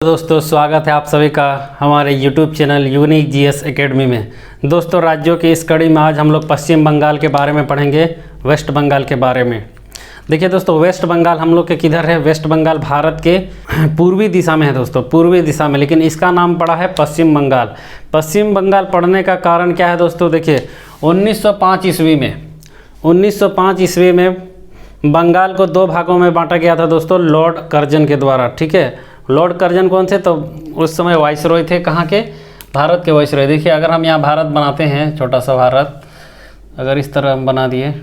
दोस्तों स्वागत है आप सभी का हमारे YouTube channel unique GS academy में। दोस्तों राज्यों की इस कड़ी में आज हम लोग पश्चिम बंगाल के बारे में पढ़ेंगे, वेस्ट बंगाल के बारे में। देखिए दोस्तों, वेस्ट बंगाल हम लोग के किधर है? वेस्ट बंगाल भारत के पूर्वी दिशा में है दोस्तों, पूर्वी दिशा में, लेकिन इसका नाम पड़ा है पश्चिम बंगाल। पश्चिम बंगाल पड़ने का कारण क्या है दोस्तों? देखिए 1905 ईस्वी में बंगाल को दो भागों में बांटा गया था दोस्तों, लॉर्ड कर्जन के द्वारा। ठीक है, लॉर्ड कर्जन कौन थे? तो उस समय वाइसरॉय थे। कहाँ के? भारत के वाइसरॉय। देखिए अगर हम यहाँ भारत बनाते हैं, छोटा सा भारत अगर इस तरह हम बना दिए,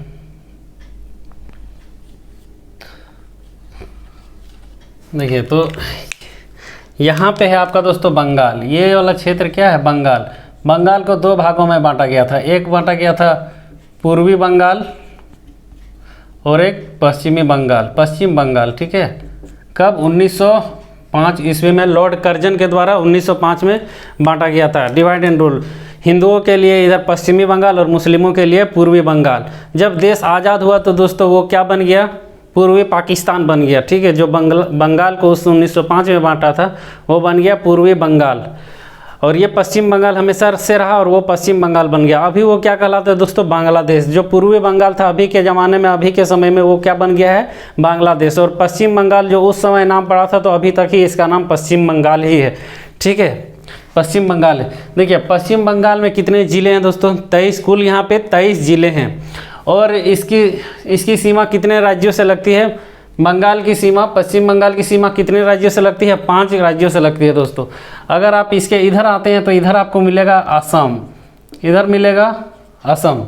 देखिए तो यहाँ पे है आपका दोस्तों बंगाल। ये वाला क्षेत्र क्या है? बंगाल। बंगाल को दो भागों में बांटा गया था। एक बांटा गया था पूर्वी बंगाल और एक पश्चिमी बंगाल, पश्चिम बंगाल। ठीक है, कब? 1905 ईस्वी में लॉर्ड कर्जन के द्वारा 1905 में बांटा गया था। डिवाइड एंड रूल, हिंदुओं के लिए इधर पश्चिमी बंगाल और मुस्लिमों के लिए पूर्वी बंगाल। जब देश आज़ाद हुआ तो दोस्तों वो क्या बन गया? पूर्वी पाकिस्तान बन गया। ठीक है, जो बंगाल को उस 1905 में बांटा था वो बन गया पूर्वी बंगाल, और ये पश्चिम बंगाल हमेशा से रहा और वो पश्चिम बंगाल बन गया। अभी वो क्या कहलाता है दोस्तों? बांग्लादेश। जो पूर्वी बंगाल था अभी के ज़माने में, अभी के समय में वो क्या बन गया है? बांग्लादेश। और पश्चिम बंगाल जो उस समय नाम पड़ा था तो अभी तक ही इसका नाम पश्चिम बंगाल ही है। ठीक है, पश्चिम बंगाल है। देखिए पश्चिम बंगाल में कितने ज़िले हैं दोस्तों? 23, कुल यहाँ पे 23 ज़िले हैं। और इसकी सीमा कितने राज्यों से लगती है? बंगाल की सीमा, पश्चिम बंगाल की सीमा कितने राज्यों से लगती है? 5 राज्यों से लगती है दोस्तों। अगर आप इसके इधर आते हैं तो इधर आपको मिलेगा असम, इधर मिलेगा असम।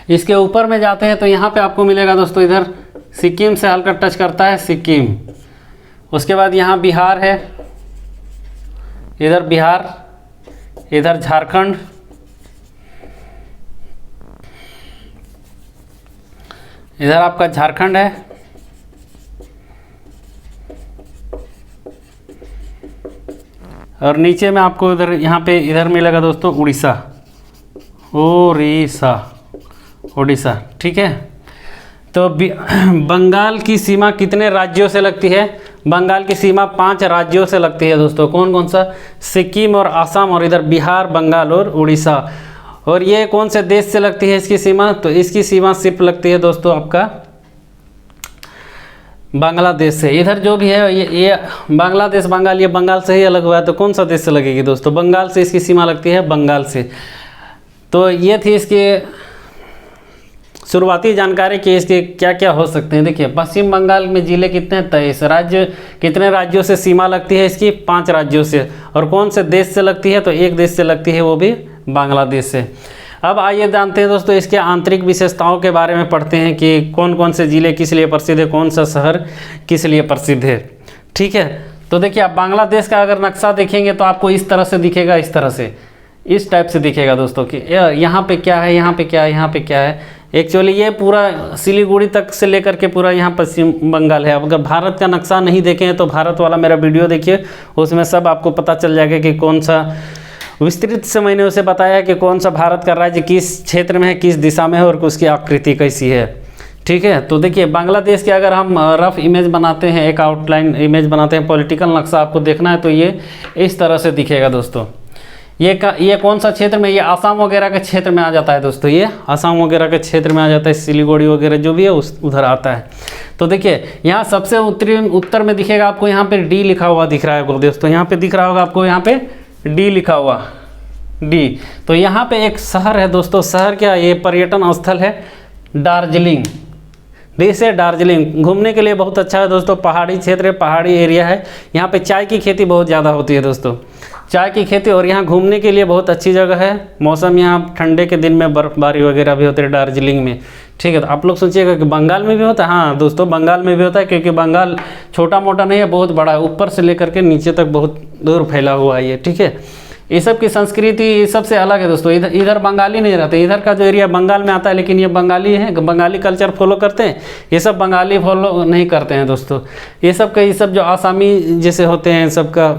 इसके ऊपर में जाते हैं तो यहाँ पे आपको मिलेगा दोस्तों, इधर सिक्किम से हल्का टच करता है सिक्किम। उसके बाद यहाँ बिहार है, इधर बिहार, इधर झारखंड, इधर आपका झारखंड है, और नीचे में आपको इधर यहाँ पे इधर मिलेगा दोस्तों उड़ीसा, उड़ीसा। ठीक है, तो बंगाल की सीमा कितने राज्यों से लगती है? बंगाल की सीमा 5 राज्यों से लगती है दोस्तों। कौन कौन सा? सिक्किम और असम, और इधर बिहार, बंगाल और उड़ीसा। और ये कौन से देश से लगती है इसकी सीमा? तो इसकी सीमा सिर्फ लगती है दोस्तों आपका बांग्लादेश से। इधर जो भी है ये बांग्लादेश, बंगाल, ये बंगाल से ही अलग हुआ है, तो कौन सा देश से लगेगी दोस्तों? बंगाल से इसकी सीमा लगती है, बंगाल से। तो ये थी इसकी शुरुआती जानकारी कि इसके क्या क्या हो सकते हैं। देखिए पश्चिम बंगाल में ज़िले कितने? 23। राज्य कितने राज्यों से सीमा लगती है इसकी? 5 राज्यों से। और कौन से देश से लगती है? तो एक देश से लगती है, वो भी बांग्लादेश से। अब आइए जानते हैं दोस्तों इसके आंतरिक विशेषताओं के बारे में, पढ़ते हैं कि कौन कौन से ज़िले किस लिए प्रसिद्ध है, कौन सा शहर किस लिए प्रसिद्ध है। ठीक है, तो देखिए आप बांग्लादेश का अगर नक्शा देखेंगे तो आपको इस तरह से दिखेगा, इस तरह से, इस टाइप से दिखेगा दोस्तों कि यहाँ पे क्या है, यहाँ पे क्या है, यहाँ पे क्या है। एक्चुअली ये पूरा सिलीगुड़ी तक से लेकर के पूरा यहाँ पश्चिम बंगाल है। अब अगर भारत का नक्शा नहीं देखें तो भारत वाला मेरा वीडियो देखिए, उसमें सब आपको पता चल जाएगा कि कौन सा विस्तृत से मैंने उसे बताया कि कौन सा भारत का राज्य किस क्षेत्र में है, किस दिशा में है और उसकी आकृति कैसी है। ठीक है, तो देखिए बांग्लादेश के अगर हम रफ इमेज बनाते हैं, एक आउटलाइन इमेज बनाते हैं, पॉलिटिकल नक्शा आपको देखना है तो ये इस तरह से दिखेगा दोस्तों। ये कौन सा क्षेत्र में? ये आसाम वगैरह के क्षेत्र में आ जाता है दोस्तों, ये आसाम वगैरह के क्षेत्र में आ जाता है, सिलीगुड़ी वगैरह जो भी है उधर आता है। तो देखिए यहाँ सबसे उत्तर में दिखेगा आपको, यहाँ पे डी लिखा हुआ दिख रहा है दोस्तों, यहाँ पे दिख रहा होगा आपको, यहाँ पे डी लिखा हुआ, डी। तो यहाँ पे एक शहर है दोस्तों, शहर क्या? ये पर्यटन स्थल है दार्जिलिंग। देश है दार्जिलिंग, घूमने के लिए बहुत अच्छा है दोस्तों। पहाड़ी क्षेत्र है, पहाड़ी एरिया है। यहाँ पे चाय की खेती बहुत ज़्यादा होती है दोस्तों, चाय की खेती। और यहाँ घूमने के लिए बहुत अच्छी जगह है। मौसम यहाँ ठंडे के दिन में बर्फबारी वगैरह भी होती है दार्जिलिंग में। ठीक है, तो आप लोग सोचिएगा कि बंगाल में भी होता है। हाँ दोस्तों, बंगाल में भी होता है, क्योंकि बंगाल छोटा मोटा नहीं है, बहुत बड़ा है, ऊपर से लेकर के नीचे तक बहुत दूर फैला हुआ है ये। ठीक है, ये सब की संस्कृति सबसे अलग है दोस्तों। इधर बंगाली नहीं रहते, इधर का जो एरिया बंगाल में आता है, लेकिन ये बंगाली है, बंगाली कल्चर फॉलो करते हैं। ये सब बंगाली फॉलो नहीं करते हैं दोस्तों। ये सब जो आसामी जैसे होते हैं, सबका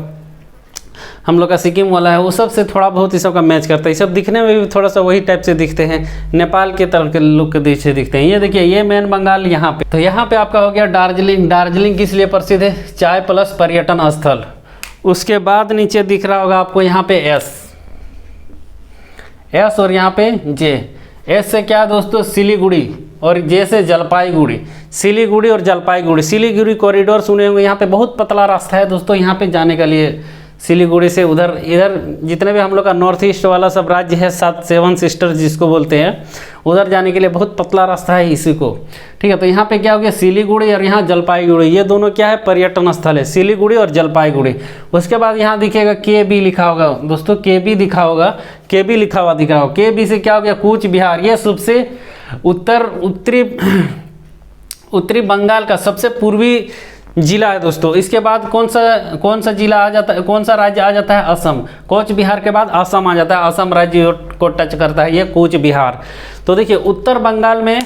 हम लोग का सिक्किम वाला है, वो सब से थोड़ा बहुत इस सब का मैच करता है। ये सब दिखने में भी थोड़ा सा वही टाइप से दिखते हैं, नेपाल के तरह के लोग के जैसे दिखते हैं। ये देखिए, ये मेन बंगाल यहाँ पे। तो यहाँ पे आपका हो गया दार्जिलिंग। दार्जिलिंग किस लिए प्रसिद्ध है? चाय प्लस पर्यटन स्थल। उसके बाद नीचे दिख रहा होगा आपको यहाँ पे एस और यहाँ पे जे। एस से क्या दोस्तों, सिलीगुड़ी, और जे से जलपाईगुड़ी। सिलीगुड़ी और जलपाईगुड़ी, सिलीगुड़ी कॉरिडोर सुने होंगे, यहाँ पे बहुत पतला रास्ता है दोस्तों यहाँ पे जाने के लिए। सिलीगुड़ी से उधर इधर जितने भी हम लोग का नॉर्थ ईस्ट वाला सब राज्य है, 7 सिस्टर जिसको बोलते हैं, उधर जाने के लिए बहुत पतला रास्ता है इसी को। ठीक है, तो यहाँ पे क्या हो गया, सिलीगुड़ी और यहाँ जलपाईगुड़ी, ये दोनों क्या है, पर्यटन स्थल है, सिलीगुड़ी और जलपाईगुड़ी। उसके बाद यहाँ दिखेगा KB लिखा होगा दोस्तों, KB दिखा होगा, KB लिखा हुआ दिख रहा हो। KB से क्या हो गया, कूच बिहार। ये सबसे उत्तरी बंगाल का सबसे पूर्वी जिला है दोस्तों। इसके बाद कौन सा जिला आ जाता है, कौन सा राज्य आ जाता है, असम। कूच बिहार के बाद असम आ जाता है, असम राज्य को टच करता है ये कूच बिहार। तो देखिए उत्तर बंगाल में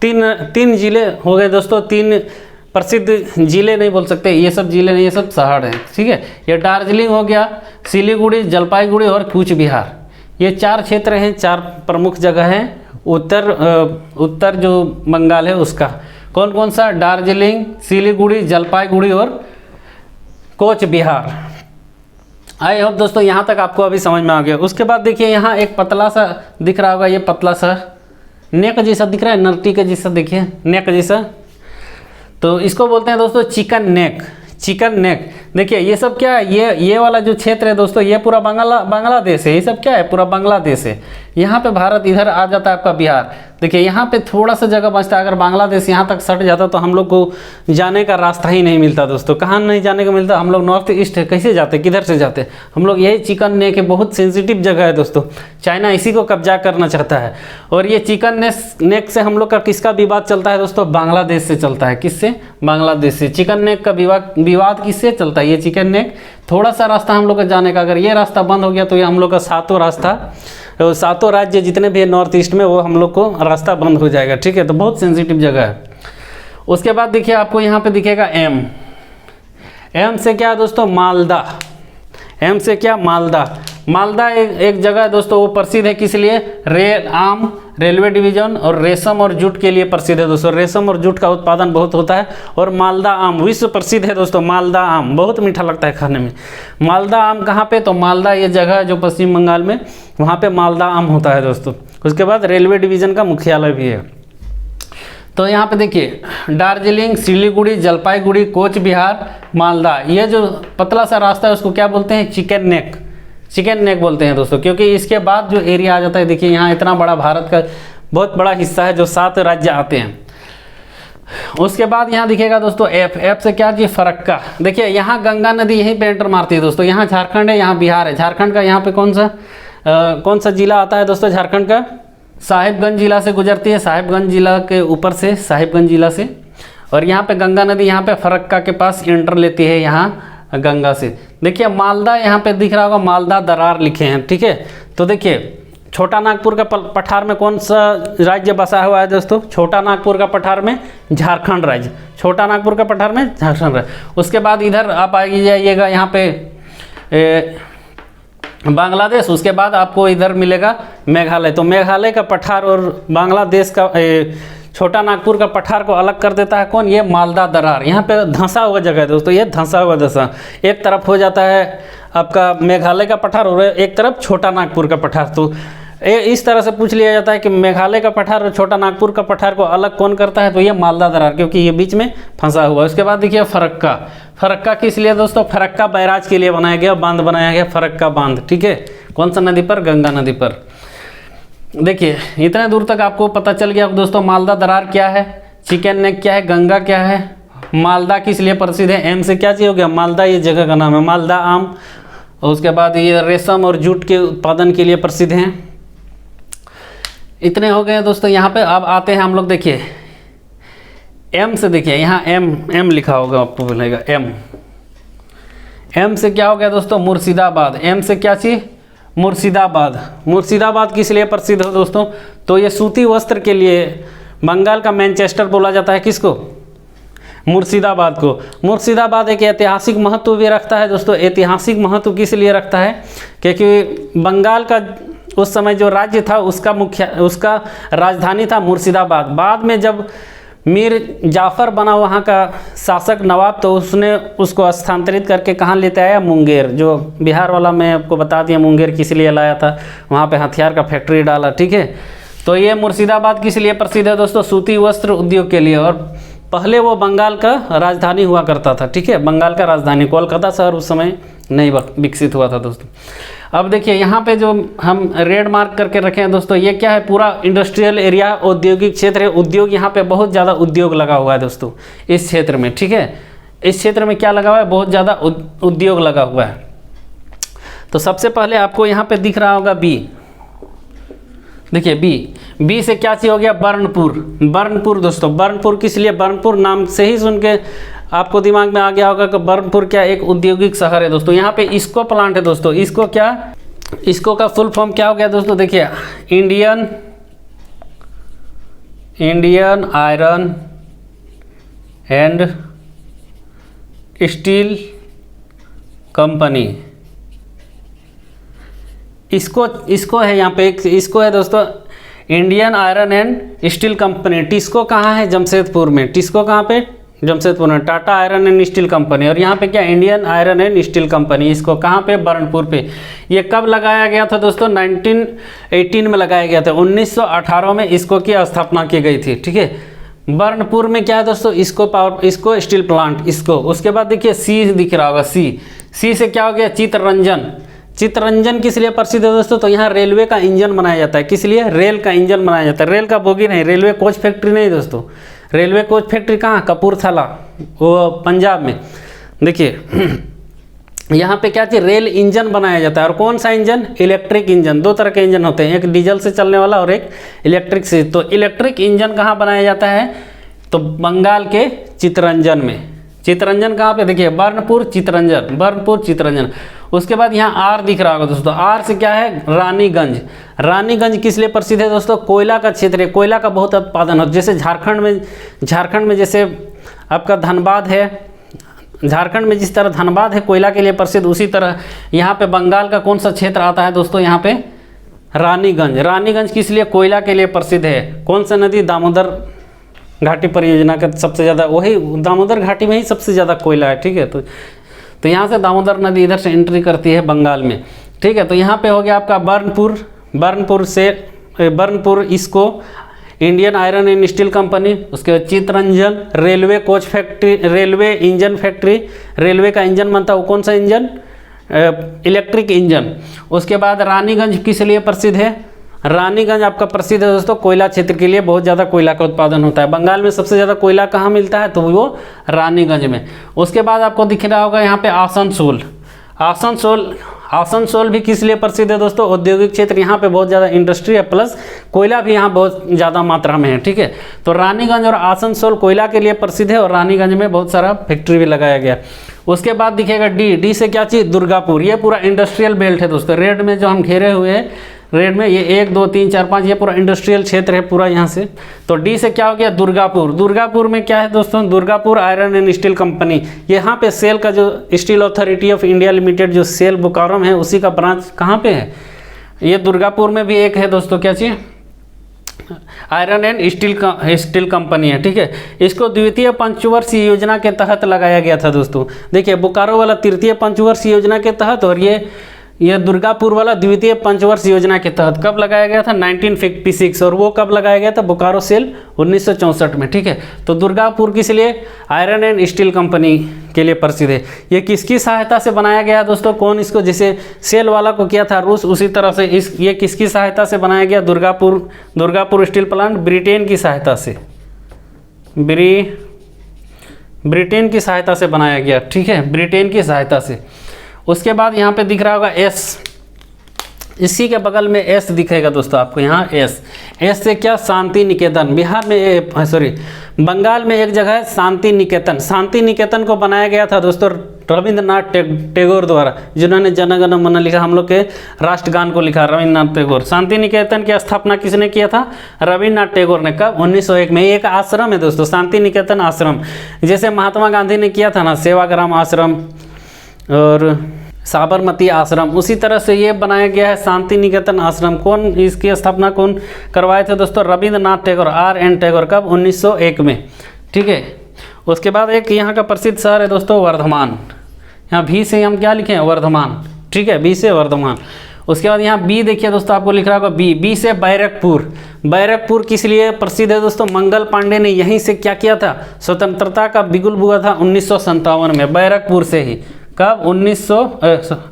तीन जिले हो गए दोस्तों, 3 प्रसिद्ध जिले नहीं बोल सकते, ये सब जिले नहीं, ये सब शहर हैं। ठीक है, ये दार्जिलिंग हो गया, सिलीगुड़ी, जलपाईगुड़ी और कूच बिहार, ये 4 क्षेत्र हैं, 4 प्रमुख जगह हैं उत्तर जो बंगाल है उसका। कौन कौन सा, दार्जिलिंग, सिलीगुड़ी, जलपाईगुड़ी और कूच बिहार। आई होप दोस्तों यहाँ तक आपको अभी समझ में आ गया। उसके बाद देखिए यहाँ एक पतला सा दिख रहा होगा, ये पतला सा नेक जैसा दिख रहा है, नर्टी के जैसा, देखिए नेक जैसा, तो इसको बोलते हैं दोस्तों चिकन नेक। चिकन नेक देखिए ये सब क्या है, ये वाला जो क्षेत्र है दोस्तों, ये पूरा बांग्लादेश है। ये सब क्या है, पूरा बांग्लादेश है। यहाँ पे भारत इधर आ जाता है आपका बिहार। देखिए यहाँ पे थोड़ा सा जगह बचता है, अगर बांग्लादेश यहाँ तक सट जाता तो हम लोग को जाने का रास्ता ही नहीं मिलता दोस्तों। कहाँ नहीं जाने को मिलता, हम लोग नॉर्थ ईस्ट है, कैसे जाते, किधर से जाते हम लोग। यही चिकन नेक है, बहुत सेंसिटिव जगह है दोस्तों, चाइना इसी को कब्जा करना चाहता है। और ये चिकन नेक से हम लोग का किसका विवाद चलता है दोस्तों, बांग्लादेश से चलता है। किससे, बांग्लादेश से। चिकन नेक का विवाद किससे चलता है, ये चिकन नेक। थोड़ा सा रास्ता हम लोग का जाने का, अगर ये रास्ता बंद हो गया तो ये हम लोग का 7 राज्य जितने भी है नॉर्थ ईस्ट में, वो हम लोग को रास्ता बंद हो जाएगा। ठीक है, तो बहुत सेंसिटिव जगह है। उसके बाद देखिए आपको यहाँ पे दिखेगा एम से क्या है दोस्तों, मालदा। एम से क्या, मालदा। मालदा एक जगह है दोस्तों, वो प्रसिद्ध है किस लिए, आम, रेलवे डिवीजन और रेशम और जूट के लिए प्रसिद्ध है दोस्तों। रेशम और जूट का उत्पादन बहुत होता है। और मालदा आम विश्व प्रसिद्ध है दोस्तों। मालदा आम बहुत मीठा लगता है खाने में। मालदा आम कहाँ पे, तो मालदा ये जगह है जो पश्चिम बंगाल में, वहाँ पे मालदा आम होता है दोस्तों। उसके बाद रेलवे डिवीजन का मुख्यालय भी है। तो यहाँ पे देखिए दार्जिलिंग, सिलीगुड़ी, जलपाईगुड़ी, कूच बिहार, मालदा, ये जो पतला सा रास्ता है उसको क्या बोलते हैं, चिकन नेक। चिकन नेक बोलते हैं दोस्तों, क्योंकि इसके बाद जो एरिया आ जाता है, देखिए यहाँ इतना बड़ा भारत का बहुत बड़ा हिस्सा है जो 7 राज्य आते हैं। उसके बाद यहाँ दिखेगा दोस्तों एफ से क्या, जी फरक्का। देखिए यहाँ गंगा नदी यहीं पे एंटर मारती है दोस्तों। यहाँ झारखंड है, यहाँ बिहार है। झारखंड का यहाँ पे कौन सा जिला आता है दोस्तों, झारखंड का साहिबगंज जिला से गुजरती है, साहिबगंज जिला के ऊपर से, साहिबगंज जिला से। और यहाँ पे गंगा नदी यहाँ पे फरक्का के पास एंटर लेती है, यहाँ गंगा से। देखिए मालदा यहाँ पे दिख रहा होगा, मालदा दरार लिखे हैं। ठीक है, तो देखिए छोटा नागपुर का पठार में कौन सा राज्य बसा हुआ है दोस्तों, छोटा नागपुर का पठार में झारखंड राज्य। छोटा नागपुर का पठार में झारखंड राज्य। उसके बाद इधर आप आगे जाइएगा यहाँ पे बांग्लादेश। उसके बाद आपको इधर मिलेगा मेघालय। तो मेघालय का पठार और बांग्लादेश का छोटा नागपुर का पठार को अलग कर देता है कौन, ये मालदा दरार। यहाँ पे धंसा हुआ जगह है दोस्तों, ये धंसा हुआ दशा। एक तरफ हो जाता है आपका मेघालय का पठार और एक तरफ छोटा नागपुर का पठार। तो इस तरह से पूछ लिया जाता है कि मेघालय का पठार और छोटा नागपुर का पठार को अलग कौन करता है, तो ये मालदा दरार, क्योंकि ये बीच में फंसा हुआ है। उसके बाद देखिए फरक्का। फरक्का किस लिए दोस्तों, फरक्का बैराज के लिए बनाया गया, बांध बनाया गया, फरक्का बांध। ठीक है, कौन सा नदी पर, गंगा नदी पर। देखिए इतने दूर तक आपको पता चल गया दोस्तों, मालदा दरार क्या है, चिकन नेक क्या है, गंगा क्या है, मालदा किस लिए प्रसिद्ध है। एम से क्या चीज़ हो गया, मालदा ये जगह का नाम है, मालदा आम। और उसके बाद ये रेशम और जूट के उत्पादन के लिए प्रसिद्ध हैं। इतने हो गए दोस्तों। यहाँ पे अब आते हैं हम लोग, देखिए एम से, देखिए यहाँ एम लिखा होगा, आपको बोलेगा एम से क्या हो गया दोस्तों, मुर्शिदाबाद। एम से क्या चीज़, मुर्शिदाबाद। मुर्शिदाबाद किस लिए प्रसिद्ध हो दोस्तों, तो ये सूती वस्त्र के लिए बंगाल का मैनचेस्टर बोला जाता है। किसको, मुर्शिदाबाद को। मुर्शिदाबाद एक ऐतिहासिक महत्व भी रखता है दोस्तों। ऐतिहासिक महत्व किस लिए रखता है, क्योंकि बंगाल का उस समय जो राज्य था उसका राजधानी था मुर्शिदाबाद। बाद में जब मीर जाफ़र बना वहाँ का शासक नवाब, तो उसने उसको स्थानांतरित करके कहाँ लेते आया, मुंगेर। जो बिहार वाला मैं आपको बता दिया मुंगेर किस लिए लाया था, वहाँ पे हथियार का फैक्ट्री डाला, ठीक है। तो ये मुर्शिदाबाद किस लिए प्रसिद्ध है दोस्तों, सूती वस्त्र उद्योग के लिए। और पहले वो बंगाल का राजधानी हुआ करता था, ठीक है, बंगाल का राजधानी। कोलकाता शहर उस समय नहीं विकसित हुआ था दोस्तों। अब देखिए यहाँ पे जो हम रेड मार्क करके रखे हैं दोस्तों, ये क्या है, पूरा इंडस्ट्रियल एरिया, औद्योगिक क्षेत्र है। उद्योग, यहाँ पे बहुत ज़्यादा उद्योग लगा हुआ है दोस्तों इस क्षेत्र में, ठीक है। इस क्षेत्र में क्या लगा हुआ है, बहुत ज़्यादा उद्योग लगा हुआ है। तो सबसे पहले आपको यहाँ पे दिख रहा होगा बी, देखिए बी से क्या चीज़ हो गया, बर्नपुर दोस्तों। बर्नपुर किस लिए, बर्नपुर नाम से ही सुन के आपको दिमाग में आ गया होगा कि बर्नपुर क्या एक औद्योगिक शहर है दोस्तों। यहाँ पे इसको प्लांट है दोस्तों। इसको का फुल फॉर्म क्या हो गया दोस्तों, देखिए Indian iron and steel company. इसको है यहाँ पे, इसको है दोस्तों Indian iron and steel company. TISCO कहाँ है, जमशेदपुर में। टिस्को कहाँ पे, जमशेदपुर में। Tata iron and steel company. और यहाँ पे क्या, Indian iron and steel company. इसको कहाँ पे, बर्नपुर पे। ये कब लगाया गया था दोस्तों, 1918 में लगाया गया था। 1918 में इसको की स्थापना की गई थी, ठीक है। बर्नपुर में क्या है दोस्तों, इसको स्टील प्लांट, इसको। उसके बाद देखिए सी दिख रहा होगा, सी से क्या हो गया, चित्तरंजन किस लिए प्रसिद्ध है दोस्तों, तो यहाँ रेलवे का इंजन बनाया जाता है। किस लिए, रेल का इंजन बनाया जाता है। रेल का बोगी नहीं, रेलवे कोच फैक्ट्री नहीं दोस्तों। रेलवे कोच फैक्ट्री कहाँ, कपूरथला, वो पंजाब में। देखिए यहाँ पे क्या चीज़, रेल इंजन बनाया जाता है। और कौन सा इंजन, इलेक्ट्रिक इंजन। दो तरह के इंजन होते हैं, एक डीजल से चलने वाला और एक इलेक्ट्रिक से। तो इलेक्ट्रिक इंजन कहाँ बनाया जाता है, तो बंगाल के चित्तरंजन में। चित्तरंजन कहाँ पे, देखिए बर्नपुर चित्तरंजन। उसके बाद यहाँ आर दिख रहा होगा दोस्तों। आर से क्या है, रानीगंज किस लिए प्रसिद्ध है दोस्तों, कोयला का क्षेत्र है। कोयला का बहुत उत्पादन होता है। जैसे झारखंड में जैसे आपका धनबाद है, झारखंड में जिस तरह धनबाद है कोयला के लिए प्रसिद्ध, उसी तरह यहाँ पे बंगाल का कौन सा क्षेत्र आता है दोस्तों, यहाँ पे रानीगंज किस लिए, कोयला के लिए प्रसिद्ध है। कौन सा नदी, दामोदर घाटी परियोजना का सबसे ज़्यादा, वही दामोदर घाटी में ही सबसे ज़्यादा कोयला है, ठीक है। तो यहाँ से दामोदर नदी इधर से एंट्री करती है बंगाल में, ठीक है। तो यहाँ पे हो गया आपका बर्नपुर इसको Indian iron and steel company. उसके बाद Chittaranjan railway coach factory, railway engine factory, railway का इंजन बनता है। वो कौन सा इंजन, इलेक्ट्रिक इंजन। उसके बाद रानीगंज किस लिए प्रसिद्ध है, रानीगंज आपका प्रसिद्ध है दोस्तों कोयला क्षेत्र के लिए। बहुत ज़्यादा कोयला का उत्पादन होता है बंगाल में। सबसे ज़्यादा कोयला कहाँ मिलता है, तो वो रानीगंज में। उसके बाद आपको दिख रहा होगा यहाँ पे आसनसोल भी किस लिए प्रसिद्ध है दोस्तों, औद्योगिक क्षेत्र। यहाँ पे बहुत ज़्यादा इंडस्ट्री है, प्लस कोयला भी यहाँ बहुत ज़्यादा मात्रा में है, ठीक है। तो रानीगंज और आसनसोल कोयला के लिए प्रसिद्ध है, और रानीगंज में बहुत सारा फैक्ट्री भी लगाया गया। उसके बाद दिखेगा डी से क्या चीज़, दुर्गापुर। ये पूरा इंडस्ट्रियल बेल्ट है दोस्तों। रेड में जो हम घेरे हुए हैं, रेड में ये 1 2 3 4 5 ये पूरा इंडस्ट्रियल क्षेत्र है पूरा यहाँ से। तो डी से क्या हो गया, दुर्गापुर में क्या है दोस्तों, Durgapur iron and steel company. यहाँ पे सेल का जो steel authority of India limited जो सेल बोकारो में है, उसी का ब्रांच कहाँ पे है, ये दुर्गापुर में भी एक है दोस्तों। क्या चीज़, आयरन एंड स्टील कंपनी है, ठीक है। इसको द्वितीय पंचवर्षीय योजना के तहत लगाया गया था दोस्तों। देखिए बोकारो वाला तृतीय पंचवर्षीय योजना के तहत, और ये दुर्गापुर वाला द्वितीय पंचवर्षीय योजना के तहत कब लगाया गया था, 1956। और वो कब लगाया गया था, बोकारो सेल 1964 में, ठीक है। तो दुर्गापुर किस लिए, आयरन एंड स्टील कंपनी के लिए प्रसिद्ध है। ये किसकी सहायता से बनाया गया दोस्तों, कौन इसको, जैसे सेल वाला को किया था रूस, उसी तरह से ये किसकी सहायता से बनाया गया, दुर्गापुर स्टील प्लांट ब्रिटेन की सहायता से, ब्रिटेन की सहायता से बनाया गया, ठीक है, ब्रिटेन की सहायता से। उसके बाद यहाँ पे दिख रहा होगा एस, इसी के बगल में एस दिखेगा दोस्तों आपको यहाँ एस से क्या, शांति निकेतन। बिहार में बंगाल में एक जगह है शांति निकेतन को बनाया गया था दोस्तों रविंद्रनाथ टैगोर द्वारा, जिन्होंने जन गण मन लिखा, हम लोग के राष्ट्रगान को लिखा, रविंद्रनाथ टैगोर। शांति निकेतन की स्थापना किसने किया था, रविंद्रनाथ टैगोर ने। कब, 1901 में। एक आश्रम है दोस्तों, शांति निकेतन आश्रम, जैसे महात्मा गांधी ने किया था ना सेवाग्राम आश्रम और साबरमती आश्रम। उसी तरह से ये बनाया गया है शांति निकेतन आश्रम। कौन इसकी स्थापना कौन करवाए थे दोस्तों? रविंद्रनाथ टैगोर, RN टैगोर। कब? 1901 में। ठीक है। उसके बाद एक यहाँ का प्रसिद्ध शहर है दोस्तों वर्धमान। यहाँ भी से हम क्या लिखे हैं? वर्धमान। ठीक है, बी से वर्धमान। उसके बाद यहाँ बी देखिए दोस्तों, आपको लिख रहा होगा बी से बैरकपुर। बैरकपुर किस लिए प्रसिद्ध है दोस्तों? मंगल पांडे ने यहीं से क्या किया था? स्वतंत्रता का बिगुल हुआ था 1957 में, बैरकपुर से ही। कब?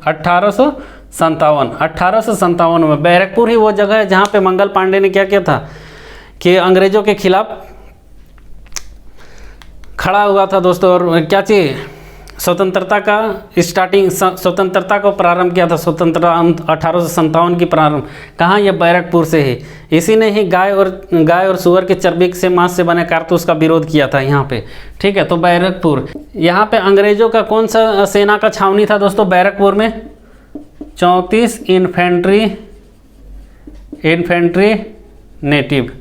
1857 में। बैरकपुर ही वो जगह है जहाँ पे मंगल पांडे ने क्या किया था कि अंग्रेजों के खिलाफ खड़ा हुआ था दोस्तों। और क्या चीज़? स्वतंत्रता का स्टार्टिंग, स्वतंत्रता को प्रारंभ किया था। स्वतंत्रता 1857 की प्रारंभ कहाँ? ये बैरकपुर से ही। इसी ने ही गाय और सूअर के चर्बी से मांस से बने कारतूस का विरोध किया था यहाँ पे। ठीक है, तो बैरकपुर यहाँ पे अंग्रेजों का कौन सा सेना का छावनी था दोस्तों बैरकपुर में? 34 इन्फेंट्री नेटिव।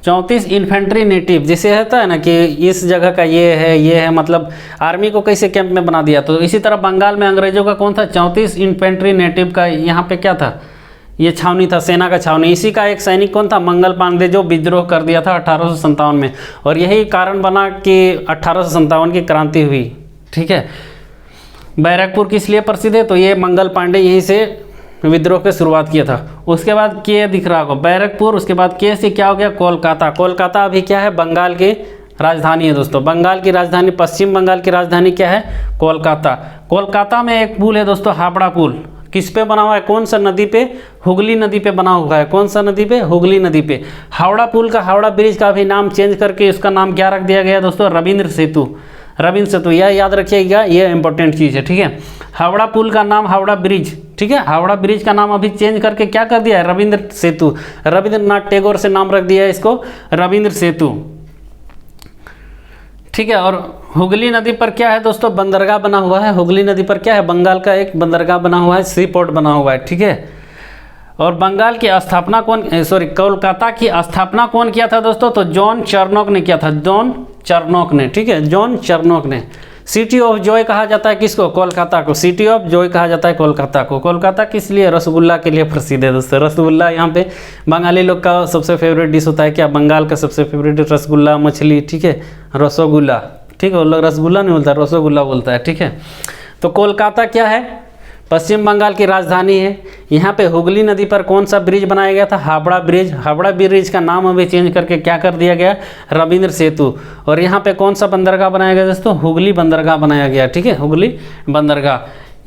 34 इन्फेंट्री नेटिव, जिसे होता है ना कि इस जगह का ये है, मतलब आर्मी को कैसे कैंप में बना दिया। तो इसी तरह बंगाल में अंग्रेजों का कौन था? 34 इन्फेंट्री नेटिव का यहाँ पे क्या था? ये छावनी था, सेना का छावनी। इसी का एक सैनिक कौन था? मंगल पांडे, जो विद्रोह कर दिया था 1857 में। और यही कारण बना कि 1857 की क्रांति हुई। ठीक है। बैरकपुर किस लिए प्रसिद्ध है? तो ये मंगल पांडे यहीं से विद्रोह की शुरुआत किया था। उसके बाद के दिख रहा होगा बैरकपुर। उसके बाद के से क्या हो गया? कोलकाता। कोलकाता अभी क्या है? बंगाल की राजधानी है दोस्तों। बंगाल की राजधानी, पश्चिम बंगाल की राजधानी क्या है? कोलकाता। कोलकाता में एक पुल है दोस्तों, हावड़ा पुल। किस पे बना हुआ है? कौन सा नदी पे? हुगली नदी पे बना हुआ है। कौन सा नदी पे? हुगली नदी पे। हावड़ा पुल का, हावड़ा ब्रिज का भी नाम चेंज करके इसका नाम क्या रख दिया गया दोस्तों? रविंद्र सेतु। रविंद्र सेतु, यह याद रखिएगा, ये इंपॉर्टेंट चीज़ है। ठीक है। हावड़ा पुल का नाम हावड़ा ब्रिज। ठीक है। हावड़ा ब्रिज का नाम अभी चेंज करके क्या कर दिया है? रविंद्र सेतु। रविंद्रनाथ टैगोर से नाम रख दिया है इसको रविंद्र सेतु। ठीक है। और हुगली नदी पर क्या है दोस्तों? बंदरगाह बना हुआ है। हुगली नदी पर क्या है? बंगाल का एक बंदरगाह बना हुआ है, सी पोर्ट बना हुआ है। ठीक है। और बंगाल की स्थापना कोलकाता की स्थापना कौन किया था दोस्तों? तो जॉन चार्नोक ने किया था। जॉन चार्नोक ने। ठीक है, जॉन चार्नोक ने। सिटी ऑफ जॉय कहा जाता है किसको? कोलकाता को। सिटी ऑफ जॉय कहा जाता है कोलकाता को। कोलकाता किस लिए? रसगुल्ला के लिए प्रसिद्ध है दोस्तों। रसगुल्ला यहाँ पे बंगाली लोग का सबसे फेवरेट डिश होता है। क्या? बंगाल का सबसे फेवरेट रसगुल्ला, मछली। ठीक है, रसगुल्ला। ठीक है, वो लोग रसगुल्ला नहीं बोलता, रसगुल्ला बोलता है। ठीक है। तो कोलकाता क्या है? पश्चिम बंगाल की राजधानी है। यहाँ पे हुगली नदी पर कौन सा ब्रिज बनाया गया था? हावड़ा ब्रिज। हावड़ा ब्रिज का नाम अभी चेंज करके क्या कर दिया गया? रविंद्र सेतु। और यहाँ पे कौन सा बंदरगाह बनाया गया दोस्तों? हुगली बंदरगाह बनाया गया। ठीक है, हुगली बंदरगाह।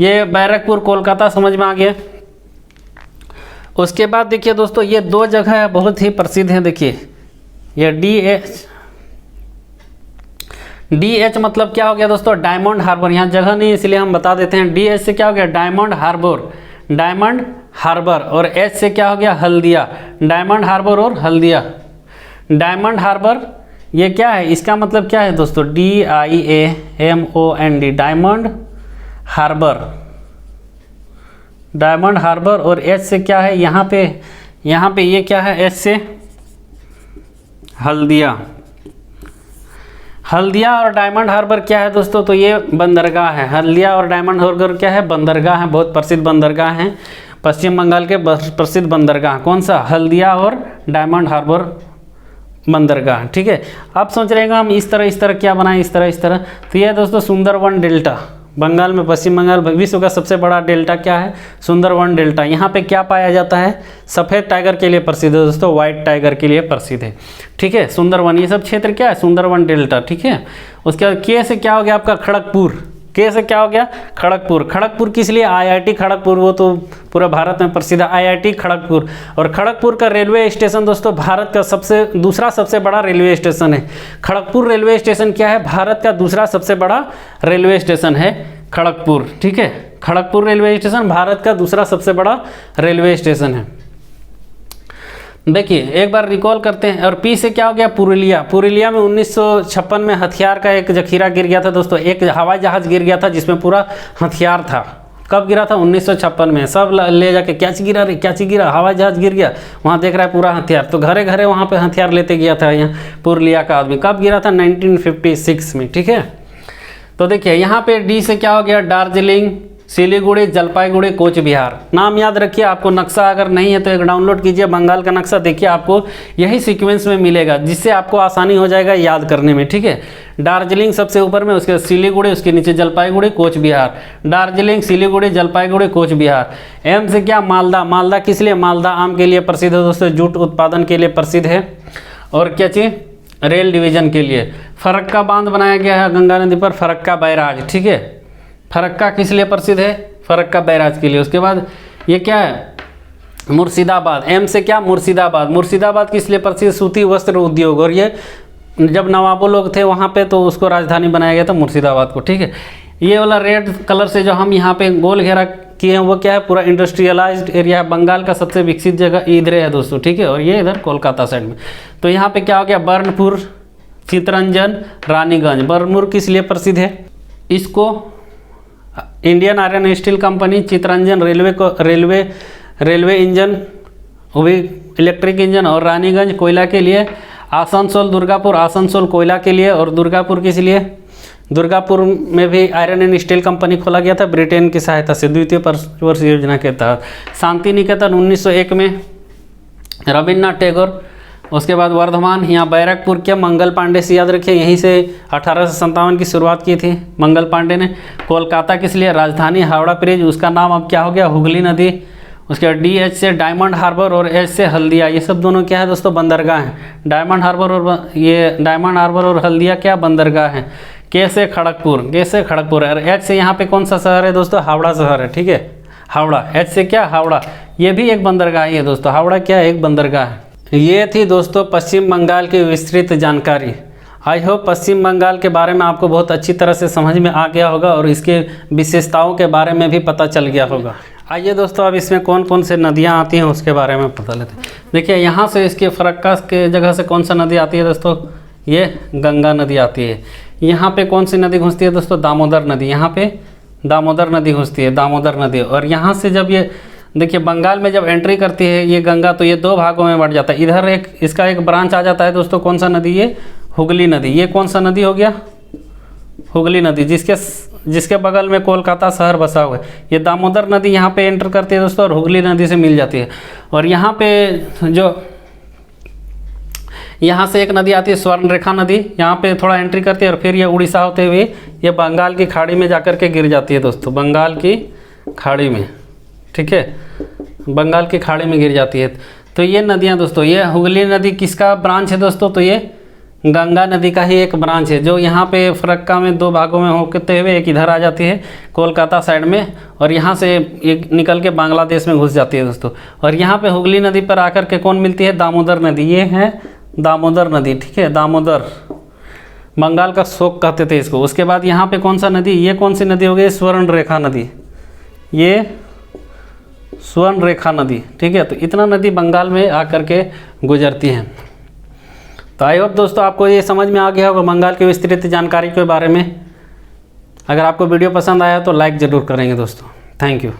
ये बैरकपुर कोलकाता समझ में आ गया। उसके बाद देखिए दोस्तों, ये दो जगह बहुत ही प्रसिद्ध हैं। देखिए ये DH मतलब क्या हो गया दोस्तों? डायमंड हार्बर। यहाँ जगह नहीं इसलिए हम बता देते हैं। DH से क्या हो गया? डायमंड हार्बर। डायमंड हार्बर। और H से क्या हो गया? हल्दिया। डायमंड हार्बर और हल्दिया। डायमंड हार्बर ये क्या है? इसका मतलब क्या है दोस्तों? DIAMOND। डायमंड हार्बर। डायमंड हार्बर। और H से क्या है? यहाँ पे ये क्या है? H से हल्दिया। हल्दिया और डायमंड हार्बर क्या है दोस्तों? तो ये बंदरगाह है। हल्दिया और डायमंड हार्बर क्या है? बंदरगाह है। बहुत प्रसिद्ध बंदरगाह हैं पश्चिम बंगाल के। प्रसिद्ध बंदरगाह कौन सा? हल्दिया और डायमंड हार्बर बंदरगाह। ठीक है। अब सोच रहे हैं हम इस तरह क्या बनाएं, इस तरह। तो ये दोस्तों सुंदरवन डेल्टा। बंगाल में, पश्चिम बंगाल विश्व का सबसे बड़ा डेल्टा क्या है? सुंदरवन डेल्टा। यहाँ पे क्या पाया जाता है? सफ़ेद टाइगर के लिए प्रसिद्ध है दोस्तों, व्हाइट टाइगर के लिए प्रसिद्ध है। ठीक है, सुंदरवन। ये सब क्षेत्र क्या है? सुंदरवन डेल्टा। ठीक है। उसके बाद के से क्या हो गया आपका? खड़गपुर। के से क्या हो गया? खड़गपुर। खड़गपुर किस लिए? IIT खड़गपुर, वो तो पूरे भारत में प्रसिद्ध है, IIT खड़गपुर। और खड़गपुर का रेलवे स्टेशन दोस्तों भारत का दूसरा सबसे बड़ा रेलवे स्टेशन है। खड़गपुर रेलवे स्टेशन क्या है? भारत का दूसरा सबसे बड़ा रेलवे स्टेशन है खड़गपुर। ठीक है, खड़गपुर रेलवे स्टेशन भारत का दूसरा सबसे बड़ा रेलवे स्टेशन है। देखिए एक बार रिकॉल करते हैं। और पी से क्या हो गया? पुरुलिया। पुरुलिया में 1956 में हथियार का एक जखीरा गिर गया था दोस्तों। एक हवाई जहाज़ गिर गया था जिसमें पूरा हथियार था। कब गिरा था? 1956 में। सब ले जाके क्या चीज़ गिरा? क्या चीज़ गिरा? हवाई जहाज़ गिर गया। वहाँ देख रहा है पूरा हथियार। तो घरे घरे वहाँ पे हथियार लेते गया था यहाँ पुरुलिया का आदमी। कब गिरा था? 1956 में। ठीक है। तो देखिए यहाँ पे डी से क्या हो गया? दार्जिलिंग। सिलीगुड़ी, जलपाईगुड़ी, कोच बिहार। नाम याद रखिए। आपको नक्शा अगर नहीं है तो एक डाउनलोड कीजिए बंगाल का नक्शा, देखिए आपको यही सीक्वेंस में मिलेगा, जिससे आपको आसानी हो जाएगा याद करने में, ठीक है। दार्जिलिंग सबसे ऊपर में, उसके सिलीगुड़ी, उसके नीचे जलपाईगुड़ी, कोच बिहार। दार्जिलिंग, सिलीगुड़ी, जलपाईगुड़ी, कोच बिहार। एम से क्या, मालदा। मालदा किस लिए? मालदा आम के लिए प्रसिद्ध है दोस्तों, जूट उत्पादन के लिए प्रसिद्ध है। और क्या चीज़? रेल डिवीजन के लिए। फरक्का बांध बनाया गया है गंगा नदी पर, फरक्का बैराज, ठीक है। फरक्का किस लिए प्रसिद्ध है? फरक्का बैराज के लिए। उसके बाद ये क्या है? मुर्शिदाबाद। एम से क्या? मुर्शिदाबाद। मुर्शिदाबाद किस लिए प्रसिद्ध? सूती वस्त्र उद्योग। और ये जब नवाबों लोग थे वहाँ पे तो उसको राजधानी बनाया गया था मुर्शिदाबाद को, ठीक है। ये वाला रेड कलर से जो हम यहाँ पे गोल घेरा किए हैं वो क्या है? पूरा इंडस्ट्रियलाइज्ड एरिया है। बंगाल का सबसे विकसित जगह इधर है दोस्तों, ठीक है। और ये इधर कोलकाता साइड में। तो यहाँ पे क्या हो गया? बर्नपुर, चितरंजन, रानीगंज। बर्नपुर किस लिए प्रसिद्ध है? इसको Indian iron steel company, Chittaranjan railway engine, वो भी इलेक्ट्रिक इंजन, और रानीगंज कोयला के लिए। आसनसोल, दुर्गापुर, आसनसोल कोयला के लिए, और दुर्गापुर किस लिए? दुर्गापुर में भी आयरन एंड स्टील कंपनी खोला गया था ब्रिटेन की सहायता से, द्वितीय पंचवर्षीय योजना के तहत। शांति निकेतन 1901 में रविन्द्रनाथ टैगोर। उसके बाद वर्धमान, यहाँ बैरकपुर क्या? मंगल पांडे से याद रखिए, यहीं से 1857 की शुरुआत की थी मंगल पांडे ने। कोलकाता किस लिए? राजधानी। हावड़ा ब्रिज, उसका नाम अब क्या हो गया? हुगली नदी। उसके बाद DH से डायमंड हार्बर, और H से हल्दिया। ये सब दोनों क्या है दोस्तों? बंदरगाह हैं। डायमंड हार्बर और हल्दिया क्या? बंदरगाह हैं। K से खड़गपुर, K से खड़गपुर। और H से यहाँ पे कौन सा शहर है दोस्तों? हावड़ा शहर है, ठीक है। हावड़ा। H से क्या? हावड़ा। ये भी एक बंदरगाह ही है दोस्तों, हावड़ा क्या है? एक बंदरगाह है। ये थी दोस्तों पश्चिम बंगाल की विस्तृत जानकारी। आई होप पश्चिम बंगाल के बारे में आपको बहुत अच्छी तरह से समझ में आ गया होगा और इसके विशेषताओं के बारे में भी पता चल गया होगा। आइए दोस्तों, अब इसमें कौन कौन से नदियाँ आती हैं उसके बारे में पता लेते हैं। देखिए यहाँ से इसके फरक्का के जगह से कौन सा नदी आती है दोस्तों? ये गंगा नदी आती है। यहाँ पे कौन सी नदी घुसती है दोस्तों? दामोदर नदी। यहाँ पे दामोदर नदी घुसती है, दामोदर नदी। और यहाँ से जब ये देखिए बंगाल में जब एंट्री करती है ये गंगा, तो ये दो भागों में बढ़ जाता है। इधर एक इसका एक ब्रांच आ जाता है दोस्तों, कौन सा नदी? ये हुगली नदी। ये कौन सा नदी हो गया? हुगली नदी, जिसके बगल में कोलकाता शहर बसा हुआ है। ये दामोदर नदी यहाँ पे एंटर करती है दोस्तों और हुगली नदी से मिल जाती है। और यहाँ पे जो यहाँ से एक नदी आती है स्वर्णरेखा नदी, यहाँ पे थोड़ा एंट्री करती है और फिर ये उड़ीसा होते हुए ये बंगाल की खाड़ी में जाकर के गिर जाती है दोस्तों, बंगाल की खाड़ी में, ठीक है। बंगाल की खाड़ी में गिर जाती है। तो ये नदियाँ दोस्तों, ये हुगली नदी किसका ब्रांच है दोस्तों? तो ये गंगा नदी का ही एक ब्रांच है, जो यहाँ पे फरक्का में दो भागों में होते हुए एक इधर आ जाती है कोलकाता साइड में, और यहाँ से एक निकल के बांग्लादेश में घुस जाती है दोस्तों। और यहाँ पे हुगली नदी पर आकर के कौन मिलती है? दामोदर नदी। ये है दामोदर नदी, ठीक है। दामोदर, बंगाल का शोक कहते थे इसको। उसके बाद यहाँ पे कौन सा नदी? ये कौन सी नदी हो गई? स्वर्णरेखा नदी। ये स्वर्णरेखा नदी, ठीक है। तो इतना नदी बंगाल में आकर के गुजरती हैं। तो आई होप दोस्तों आपको ये समझ में आ गया होगा बंगाल की विस्तृत जानकारी के बारे में। अगर आपको वीडियो पसंद आया तो लाइक ज़रूर करेंगे दोस्तों। Thank you.